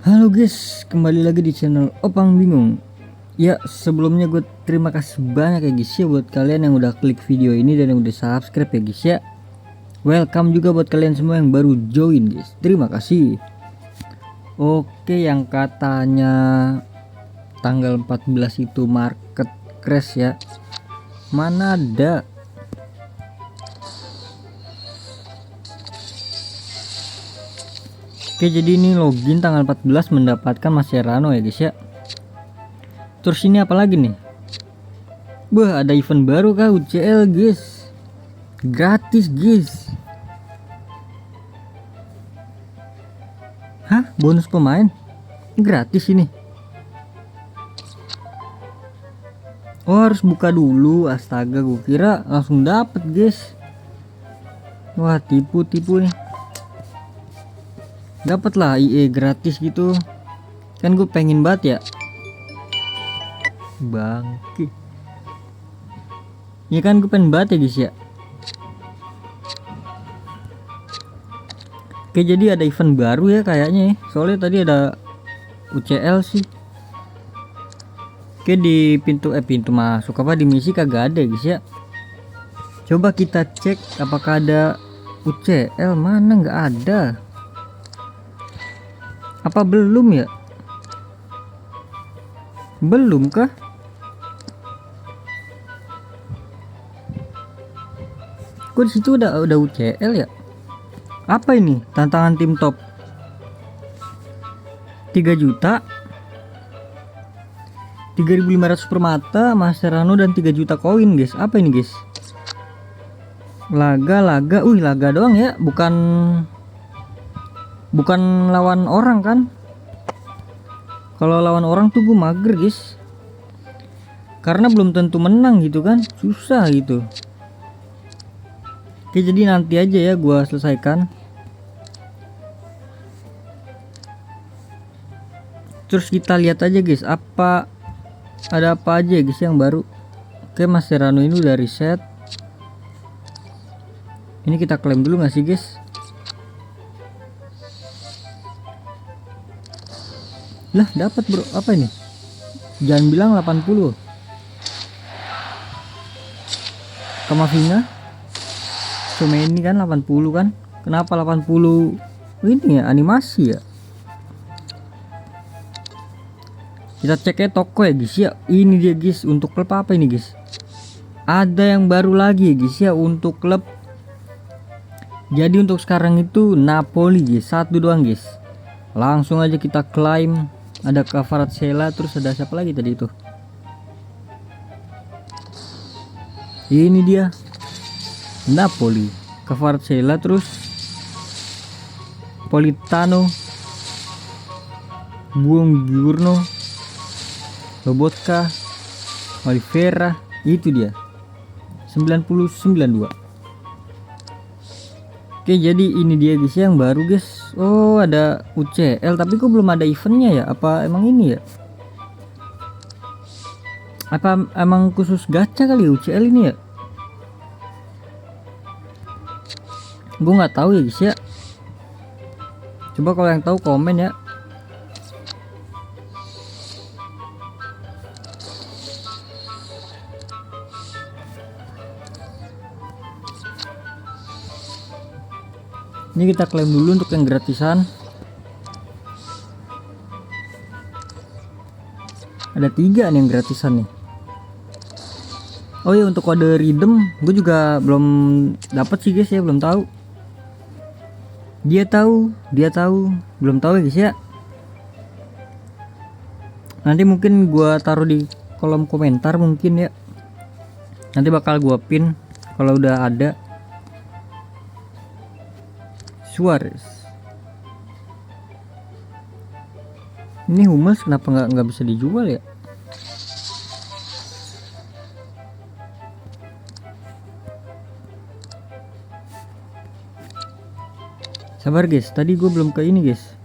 Halo guys, kembali lagi di channel Opang Bingung. Ya, sebelumnya gue terima kasih banyak ya guys ya buat kalian yang udah klik video ini dan yang udah subscribe ya guys ya. Welcome juga buat kalian semua yang baru join guys. Terima kasih. Oke, yang katanya tanggal 14 itu market crash ya. Mana ada? Oke, jadi ini login tanggal 14 mendapatkan Mascherano ya guys ya. Terus ini apa lagi nih? Wah, ada event baru kah UCL guys. Gratis guys. Hah? Bonus pemain? Gratis ini. Oh, harus buka dulu. Astaga, gue kira langsung dapet guys. Wah, tipu-tipu nih. Dapat lah IE gratis gitu. Kan gue pengen banget ya. Bangke. Ya kan gue pengen banget ya guys ya. Oke, jadi ada event baru ya kayaknya ya. Soalnya tadi ada UCL sih. Oke, di pintu masuk apa di misi kagak ada guys ya. Coba kita cek apakah ada UCL. Mana nggak ada. Apa belum ya? Belum kah? Kok di situ udah UCL ya? Apa ini? Tantangan tim top 3 juta 3.500 permata, Mascherano dan 3 juta koin guys. Apa ini guys? Laga. Laga doang ya, bukan lawan orang kan? Kalau lawan orang tuh gue mager guys. Karena belum tentu menang gitu kan. Susah gitu. Oke, jadi nanti aja ya gue selesaikan. Terus kita lihat aja guys, ada apa aja guys yang baru. Oke, Mascherano ini udah reset. Ini kita klaim dulu gak sih guys? Lah, dapat bro. Apa ini? Jangan bilang 80. Kamavinga. Cuma ini kan 80 kan? Kenapa 80 ini ya animasi ya? Kita cek ya toko ya guys ya. Ini dia guys, untuk klub apa ini guys? Ada yang baru lagi ya guys ya untuk klub. Jadi untuk sekarang itu Napoli guys, satu doang guys. Langsung aja kita klaim. Ada Kvaratskhelia, terus ada siapa lagi tadi itu? Ini dia Napoli, Kvaratskhelia, terus Politano, Buongiorno, Lobotka, Oliveira. Itu dia 99.2. Oke, jadi ini dia guys yang baru guys. Oh, ada UCL tapi kok belum ada eventnya ya? Apa emang ini ya? Apa emang khusus gacha kali ya UCL ini ya? Gue nggak tahu ya guys ya. Coba kalau yang tahu komen ya. Ini kita klaim dulu untuk yang gratisan. Ada 3 nih yang gratisan nih. Oh ya, untuk kode redeem gue juga belum dapat sih guys ya, belum tahu. Dia tahu, belum tahu ya guys ya. Nanti mungkin gua taruh di kolom komentar mungkin ya. Nanti bakal gua pin kalau udah ada. Suarez. Ini Hummels kenapa nggak bisa dijual ya? Sabar guys, tadi gue belum ke ini guys.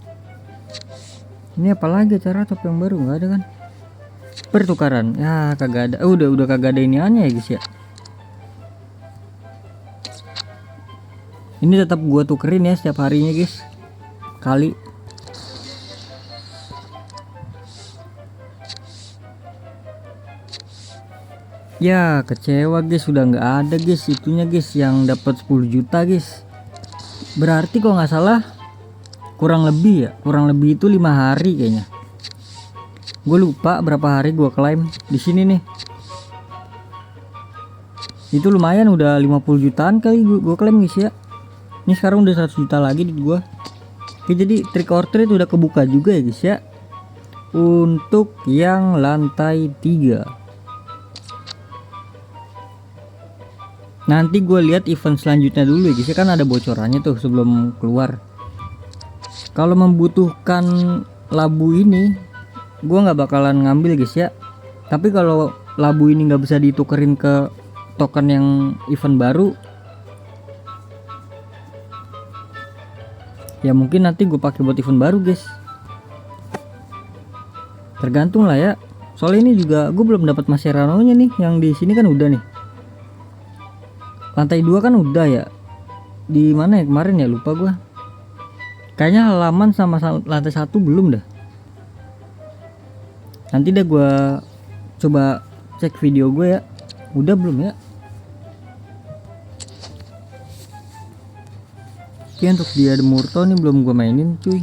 Ini apalagi cara top yang baru? Nggak ada kan? Pertukaran ya kagak ada. Udah kagak ada iniannya ya guys ya. Ini tetap gua tukerin ya setiap harinya guys. Kali Ya kecewa guys, sudah nggak ada guys itunya guys yang dapat 10 juta guys. Berarti kalau nggak salah kurang lebih itu 5 hari kayaknya. Gue lupa berapa hari gue klaim di sini nih. Itu lumayan, udah 50 jutaan kali gue klaim guys ya. Ini sekarang udah 100 juta lagi di gua. Oke, jadi trick or treat udah kebuka juga ya guys ya. Untuk yang lantai 3. Nanti gue lihat event selanjutnya dulu ya guys ya, kan ada bocorannya tuh sebelum keluar. Kalau membutuhkan labu ini, gue nggak bakalan ngambil guys ya. Tapi kalau labu ini nggak bisa ditukerin ke token yang event baru, ya mungkin nanti gue pakai buat event baru guys. Tergantung lah ya. Soalnya ini juga gue belum dapat Mascherano-nya nih, yang di sini kan udah nih. Lantai 2 kan udah ya. Di mana ya kemarin ya, lupa gua. Kayaknya halaman sama lantai 1 belum dah. Nanti dah gua coba cek video gue ya. Udah belum ya? Oke, untuk dia The Murto nih belum gua mainin cuy.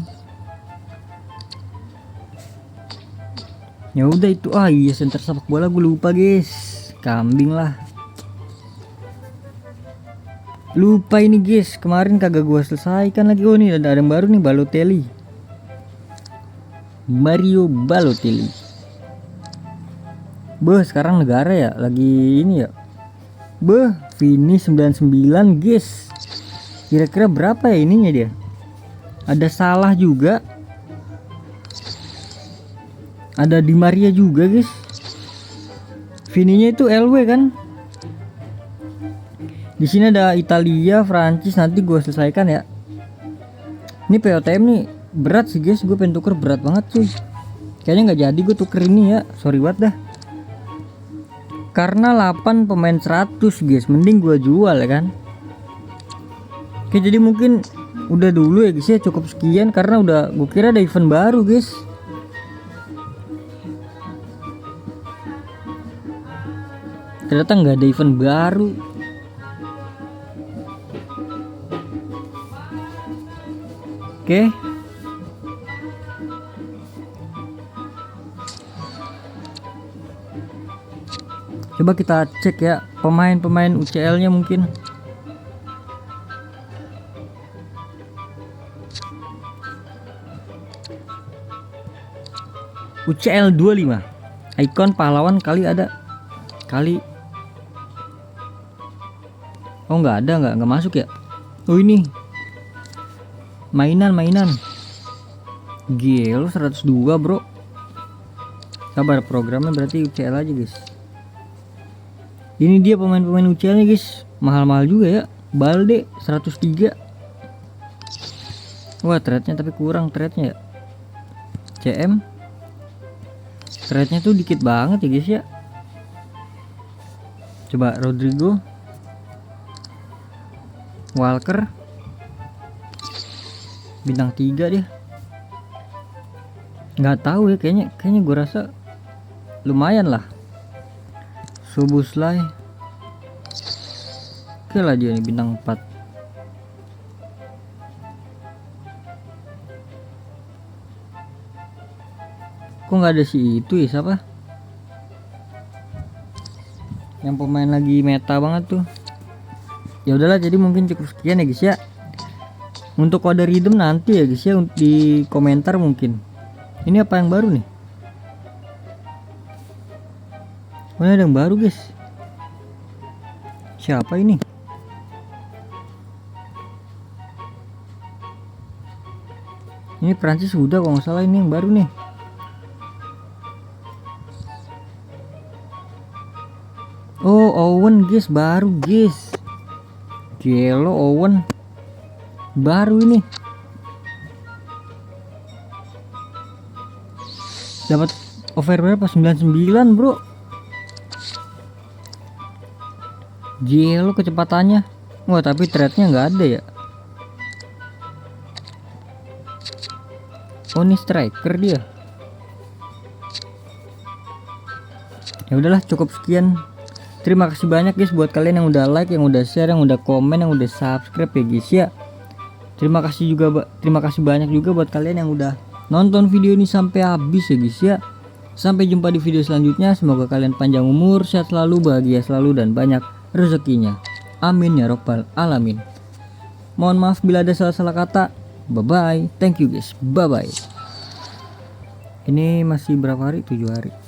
Ya udah itu. Ah iya, center sepak bola gue lupa guys. Kambing lah. Lupa ini guys, kemarin kagak gua selesaikan lagi. Oh nih ada yang baru nih, Balotelli. Mario Balotelli. Beh, sekarang negara ya lagi ini ya. Beh, Vini 99 guys. Kira-kira berapa ya ininya dia? Ada Salah juga. Ada Di Maria juga guys. Vininya itu LW kan? Di sini ada Italia, Prancis, nanti gue selesaikan ya. Ini POTM nih berat sih guys, gue pengen tuker berat banget cuy. Kayaknya nggak jadi gue tuker ini ya, sorry banget dah. Karena 8 pemain 100 guys, mending gue jual ya kan. Oke, jadi mungkin udah dulu ya guys ya, cukup sekian karena udah gue kira ada event baru guys. Ternyata nggak ada event baru. Oke. Coba kita cek ya pemain-pemain UCL-nya mungkin. UCL 25. Ikon pahlawan kali ada. Kali. Oh nggak ada, nggak masuk ya. Oh ini. Mainan Gila 102 bro. Sabar, programnya berarti UCL aja guys. Ini dia pemain-pemain UCL nya guys. Mahal-mahal juga ya. Balde 103. Wah, trade-nya tapi kurang trade-nya ya. CM trade-nya tuh dikit banget ya guys ya. Coba Rodrigo, Walker bintang 3 dia. Nggak tahu ya, kayaknya gue rasa lumayan lah. Soboslai oke lah dia nih, bintang 4. Kok nggak ada si itu ya, siapa yang pemain lagi meta banget tuh. Ya udahlah, jadi mungkin cukup sekian ya guys ya. Untuk kode redeem nanti ya guys ya di komentar mungkin. Ini apa yang baru nih? Oh, ada yang baru guys. Siapa ini? Ini Prancis udah kalau nggak salah, ini yang baru nih. Oh, Owen guys, baru guys. Gelo Owen baru ini. Dapat over berapa? 99 bro. Gelo kecepatannya. Wah, tapi trade-nya nggak ada ya. Oh, ini striker dia. Ya udahlah, cukup sekian Terima kasih banyak guys buat kalian yang udah like, yang udah share, yang udah komen, yang udah subscribe ya guys ya. Terima kasih banyak juga buat kalian yang udah nonton video ini sampai habis ya guys ya. Sampai jumpa di video selanjutnya. Semoga kalian panjang umur, sehat selalu, bahagia selalu, dan banyak rezekinya. Amin ya robbal alamin. Mohon maaf bila ada salah-salah kata. Bye bye. Thank you guys. Bye bye. Ini masih berapa hari? 7 hari.